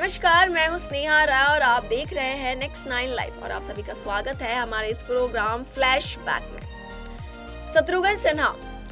नमस्कार, मैं हूँ स्नेहा राय और आप देख रहे हैं नेक्स्ट 9 लाइव और आप सभी का स्वागत है हमारे इस प्रोग्राम फ्लैशबैक में। शत्रुघ्न सिन्हा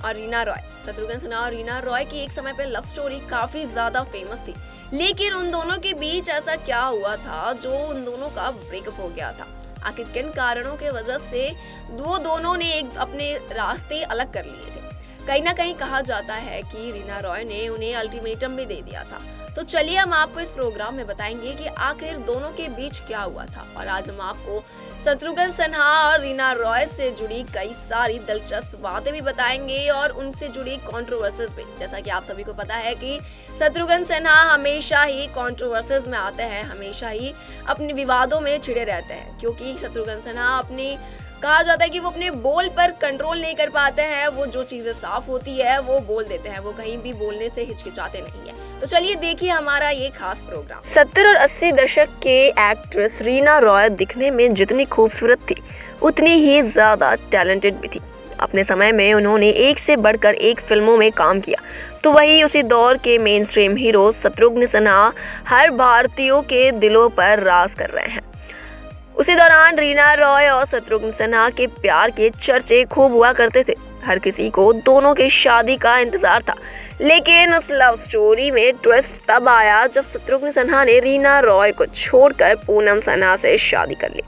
और रीना रॉय की एक समय पे लव स्टोरी काफी ज्यादा फेमस थी, लेकिन उन दोनों के बीच ऐसा क्या हुआ था जो उन दोनों का ब्रेकअप हो गया था। आखिर किन कारणों के वजह से वो दोनों ने अपने रास्ते अलग कर लिए थे। कहीं ना कहीं कहा जाता है कि रीना रॉय ने उन्हें अल्टीमेटम भी दे दिया था। तो चलिए हम आपको इस प्रोग्राम में बताएंगे कि आखिर दोनों के बीच क्या हुआ था, और आज हम आपको शत्रुघ्न सिन्हा और रीना रॉय से जुड़ी कई सारी दिलचस्प बातें भी बताएंगे और उनसे जुड़ी कंट्रोवर्सीज भी। जैसा कि आप सभी को पता है कि शत्रुघ्न सिन्हा हमेशा ही कंट्रोवर्सीज में आते हैं, हमेशा ही अपने विवादों में छिड़े रहते हैं, क्योंकि शत्रुघ्न सिन्हा कहा जाता है कि वो अपने बोल पर कंट्रोल नहीं कर पाते हैं। वो जो चीजें साफ होती है वो बोल देते हैं, वो कहीं भी बोलने से हिचकिचाते नहीं है। तो चलिए देखिए हमारा ये खास प्रोग्राम। 70 और 80 दशक के एक्ट्रेस रीना रॉय दिखने में जितनी खूबसूरत थी उतनी ही ज्यादा टैलेंटेड भी थी। अपने समय में उन्होंने एक से बढ़कर एक फिल्मों में काम किया, तो वही उसी दौर के mainstream hero Shatrughan Sinha हर भारतीयों के दिलों पर राज कर रहे हैं। उसी दौरान रीना रॉय और शत्रुघ्न सिन्हा के प्यार के चर्चे खूब हुआ करते थे। हर किसी को दोनों के शादी का इंतजार था, लेकिन उस लव स्टोरी में ट्विस्ट तब आया जब शत्रुघ्न सिन्हा ने रीना रॉय को छोड़कर पूनम सिन्हा से शादी कर ली।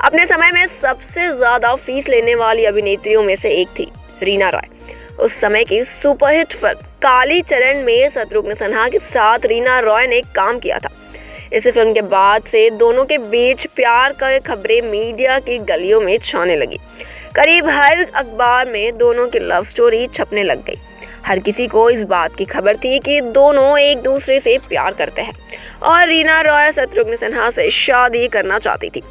अपने समय में सबसे ज्यादा फीस लेने वाली अभिनेत्रियों में से एक थी रीना रॉय। उस समय की सुपरहिट फिल्म कालीचरण में शत्रुघ्न सिन्हा के साथ रीना रॉय ने काम किया था। इस फिल्म के बाद से दोनों के बीच प्यार की खबरें मीडिया की गलियों में छाने लगी। करीब हर अखबार में दोनों की लव स्टोरी छपने लग गई। हर किसी को इस बात की खबर थी कि दोनों एक दूसरे से प्यार करते हैं और रीना रॉय शत्रुघ्न सिन्हा से शादी करना चाहती थी।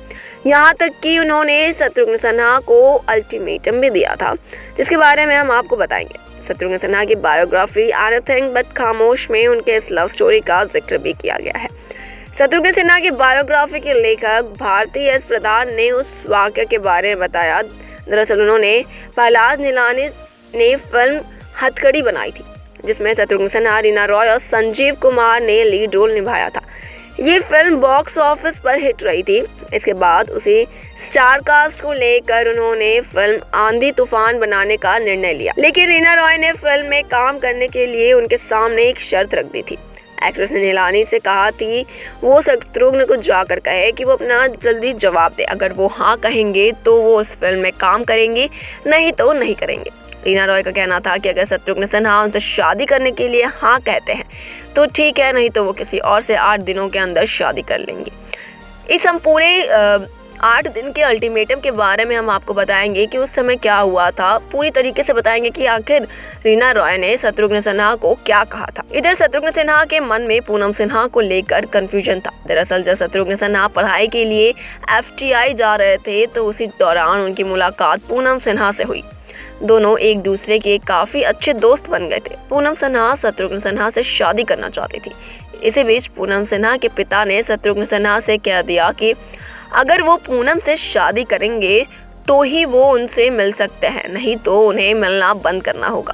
यहाँ तक कि उन्होंने शत्रुघ्न सिन्हा को अल्टीमेटम भी दिया था, जिसके बारे में हम आपको बताएंगे। शत्रुघ्न सिन्हा की बायोग्राफी एनीथिंग बट खामोश में उनके इस लव स्टोरी का जिक्र भी किया गया है। शत्रुघ्न सिन्हा की बायोग्राफी के लेखक भारती एस प्रधान ने उस वाक़ये के बारे में बताया। दरअसल उन्होंने पहलाज निलानी ने फिल्म हथकड़ी बनाई थी, जिसमें शत्रुघ्न सिन्हा, रीना रॉय और संजीव कुमार ने लीड रोल निभाया था। ये फिल्म बॉक्स ऑफिस पर हिट रही थी। इसके बाद उसी स्टार कास्ट को लेकर उन्होंने फिल्म आंधी तूफान बनाने का निर्णय लिया, लेकिन रीना रॉय ने फिल्म में काम करने के लिए उनके सामने एक शर्त रख दी थी। एक्ट्रेस ने नीलानी से कहा थी वो शत्रुघ्न को जाकर कहे कि वो अपना जल्दी जवाब दे। अगर वो हाँ कहेंगे तो वो उस फिल्म में काम करेंगे, नहीं तो नहीं करेंगे। रीना रॉय का कहना था कि अगर शत्रुघ्न सिन्हा उनसे शादी करने के लिए हाँ कहते हैं तो ठीक है, नहीं तो वो किसी और से 8 दिनों के अंदर शादी कर लेंगे। इस हम पूरे 8 दिन के अल्टीमेटम के बारे में हम आपको बताएंगे कि उस समय क्या हुआ था। पूरी तरीके से बताएंगे कि आखिर रीना रॉय ने शत्रुघ्न सिन्हा को क्या कहा था। इधर शत्रुघ्न सिन्हा के मन में पूनम सिन्हा को लेकर कंफ्यूजन था। दरअसल जब शत्रुघ्न सिन्हा पढ़ाई के लिए FTI जा रहे थे तो उसी दौरान उनकी मुलाकात पूनम सिन्हा से हुई। दोनों एक दूसरे के काफी अच्छे दोस्त बन गए थे। पूनम सिन्हा शत्रुघ्न सिन्हा से शादी करना चाहती थी। इसी बीच पूनम सिन्हा के पिता ने शत्रुघ्न सिन्हा से कह दिया कि अगर वो पूनम से शादी करेंगे तो ही वो उनसे मिल सकते हैं, नहीं तो उन्हें मिलना बंद करना होगा।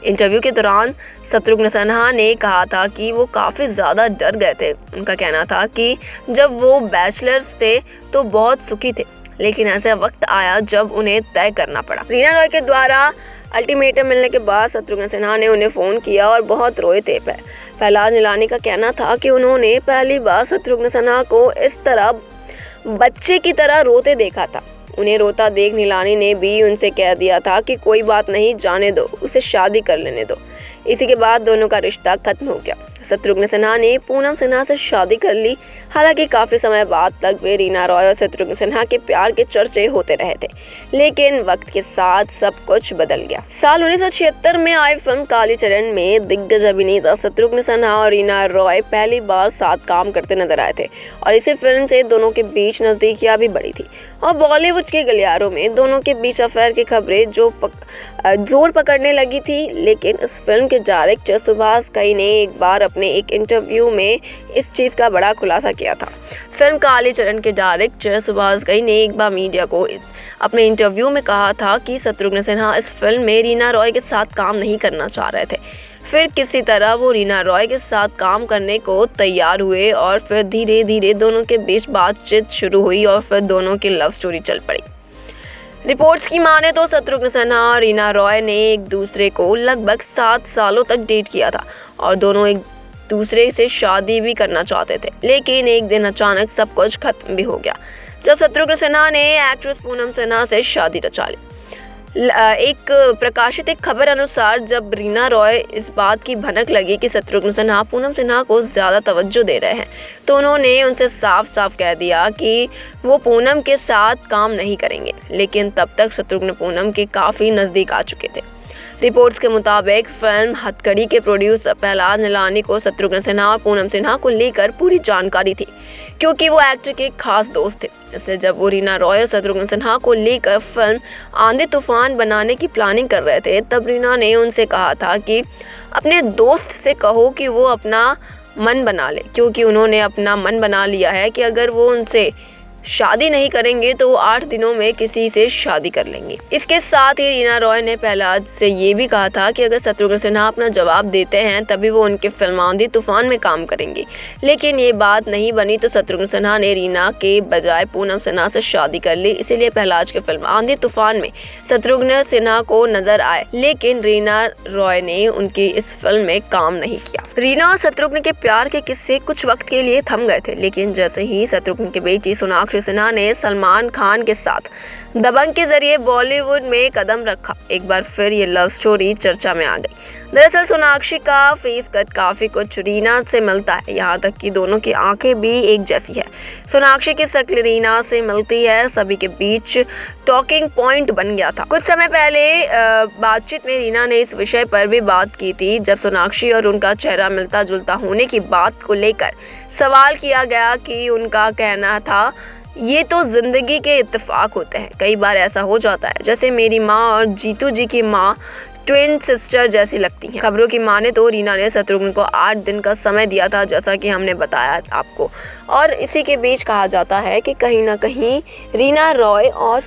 इंटरव्यू के दौरान शत्रुघ्न सिन्हा ने कहा था कि वो काफ़ी ज़्यादा डर गए थे। उनका कहना था कि जब वो बैचलर्स थे तो बहुत सुखी थे, लेकिन ऐसा वक्त आया जब उन्हें तय करना पड़ा। रीना रॉय के द्वारा अल्टीमेटम मिलने के बाद शत्रुघ्न सिन्हा ने उन्हें फ़ोन किया और बहुत रोए थे। पहलाज निलानी का कहना था कि उन्होंने पहली बार शत्रुघ्न सिन्हा को इस तरह बच्चे की तरह रोते देखा था। उन्हें रोता देख नीलानी ने भी उनसे कह दिया था कि कोई बात नहीं, जाने दो, उसे शादी कर लेने दो। इसी के बाद दोनों का रिश्ता खत्म हो गया। शत्रुघ्न सिन्हा ने पूनम सिन्हा से शादी कर ली। हालांकि काफ़ी समय बाद तक वे रीना रॉय और शत्रुघ्न सिन्हा के प्यार के चर्चे होते रहे थे, लेकिन वक्त के साथ सब कुछ बदल गया। साल 1976 में आई फिल्म कालीचरण में दिग्गज अभिनेता शत्रुघ्न सिन्हा और रीना रॉय पहली बार साथ काम करते नजर आए थे और इसी फिल्म से दोनों के बीच नजदीकियां भी बढ़ी थी और बॉलीवुड के गलियारों में दोनों के बीच अफेयर की खबरें जोर पकड़ने लगी थी। लेकिन इस फिल्म के डायरेक्टर सुभाष घई ने एक बार अपने एक इंटरव्यू में इस चीज़ का बड़ा खुलासा किया था। फिल्म कालीचरण के डायरेक्टर सुभाष घई ने एक बार मीडिया को अपने इंटरव्यू में कहा था कि शत्रुघ्न सिन्हा इस फिल्म में रीना रॉय के साथ काम नहीं करना चाह रहे थे। फिर किसी तरह वो रीना रॉय के साथ काम करने को तैयार हुए और फिर धीरे धीरे दोनों के बीच बातचीत शुरू हुई और फिर दोनों की लव स्टोरी चल पड़ी। रिपोर्ट्स की माने तो शत्रुघ्न सिन्हा और रीना रॉय ने एक दूसरे को लगभग 7 सालों तक डेट किया था और दोनों एक दूसरे से शादी भी करना चाहते थे, लेकिन एक दिन अचानक सब कुछ खत्म भी हो गया जब शत्रुघ्न सिन्हा ने एक्ट्रेस पूनम सिन्हा से शादी रचा ली। एक प्रकाशित एक खबर अनुसार जब रीना रॉय इस बात की भनक लगी कि शत्रुघ्न सिन्हा पूनम सिन्हा को ज़्यादा तवज्जो दे रहे हैं, तो उन्होंने उनसे साफ साफ कह दिया कि वो पूनम के साथ काम नहीं करेंगे। लेकिन तब तक शत्रुघ्न पूनम के काफ़ी नज़दीक आ चुके थे। रिपोर्ट्स के मुताबिक फिल्म हथकड़ी के प्रोड्यूसर प्रहलाद निलानी को शत्रुघ्न सिन्हा और पूनम सिन्हा को लेकर पूरी जानकारी थी, क्योंकि वो एक्टर के खास दोस्त थे। इसलिए जब वो रीना रॉय और शत्रुघ्न सिन्हा को लेकर फिल्म आंधी तूफान बनाने की प्लानिंग कर रहे थे, तब रीना ने उनसे कहा था कि अपने दोस्त से कहो कि वो अपना मन बना ले, क्योंकि उन्होंने अपना मन बना लिया है कि अगर वो उनसे शादी नहीं करेंगे तो वो 8 दिनों में किसी से शादी कर लेंगे। इसके साथ ही रीना रॉय ने प्रहलाद से ये भी कहा था कि अगर शत्रुघ्न सिन्हा अपना जवाब देते हैं तभी वो उनके फिल्म आंधी तूफान में काम करेंगे। लेकिन ये बात नहीं बनी तो शत्रुघ्न सिन्हा ने रीना के बजाय पूनम सिन्हा से शादी कर ली। इसीलिए प्रहलाद की फिल्म आंधी तूफान में शत्रुघ्न सिन्हा को नजर आए, लेकिन रीना रॉय ने उनकी इस फिल्म में काम नहीं किया। रीना और शत्रुघ्न के प्यार के किस्से कुछ वक्त के लिए थम गए थे, लेकिन जैसे ही शत्रुघ्न की बेटी सोनाक्षी सिन्हा ने सलमान खान के साथ दबंग के जरिए बॉलीवुड में कदम रखा, एक बार फिर ये लव स्टोरी चर्चा में आ गई। दरअसल सोनाक्षी का फेस कट काफी कुछ रीना से मिलता है, यहाँ तक कि दोनों की आंखें भी एक जैसी है। सोनाक्षी की शक्ल रीना से मिलती है, सभी के बीच टॉकिंग पॉइंट बन गया था। कुछ समय पहले बातचीत में रीना ने इस विषय पर भी बात की थी, जब सोनाक्षी और उनका चेहरा मिलता जुलता होने की बात को लेकर सवाल किया गया कि उनका कहना था ये तो जिंदगी के इत्तेफाक होते हैं, कई बार ऐसा हो जाता है जैसे मेरी माँ और जीतू जी की माँ ट्विन सिस्टर जैसी लगती हैं। खबरों की माने तो रीना ने शत्रुघ्न को 8 दिन का समय दिया था, जैसा कि हमने बताया आपको, और इसी के बीच कहा जाता है कि कहीं ना कहीं रीना रॉय और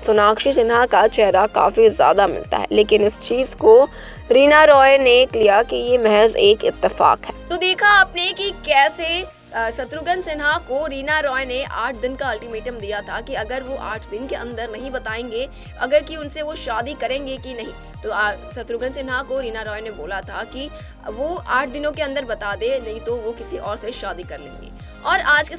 सोनाक्षी सिन्हा का चेहरा काफ़ी ज़्यादा मिलता है। लेकिन इस चीज़ को रीना रॉय ने लिया कि ये महज एक इत्तेफाक है। तो देखा आपने कि कैसे शत्रुघ्न सिन्हा को रीना रॉय ने 8 दिन का अल्टीमेटम दिया था कि अगर वो 8 दिन के अंदर नहीं बताएंगे अगर कि उनसे वो शादी करेंगे कि नहीं, तो शत्रुघ्न सिन्हा को रीना रॉय ने बोला था कि वो 8 दिनों के अंदर बता दे, नहीं तो वो किसी और से शादी कर लेंगे। और आज के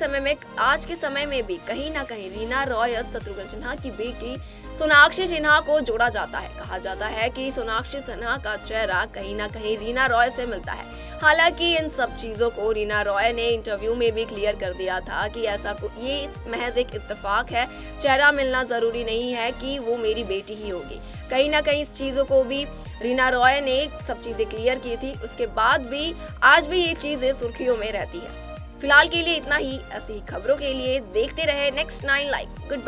समय में भी कहीं ना कहीं रीना रॉय और शत्रुघ्न सिन्हा की बेटी सोनाक्षी सिन्हा को जोड़ा जाता है। कहा जाता है कि सोनाक्षी सिन्हा का चेहरा कहीं ना कहीं रीना रॉय से मिलता है। हालांकि इन सब चीज़ों को रीना रॉय ने इंटरव्यू में भी क्लियर कर दिया था कि ये महज एक इत्तेफाक है, चेहरा मिलना ज़रूरी नहीं है कि वो मेरी बेटी ही होगी। कहीं ना कहीं इस चीज़ों को भी रीना रॉय ने सब चीज़ें क्लियर की थी, उसके बाद भी आज भी ये चीज़ें सुर्खियों में रहती है। फिलहाल के लिए इतना ही। ऐसी ही खबरों के लिए देखते रहे Next 9 Live। Good bye.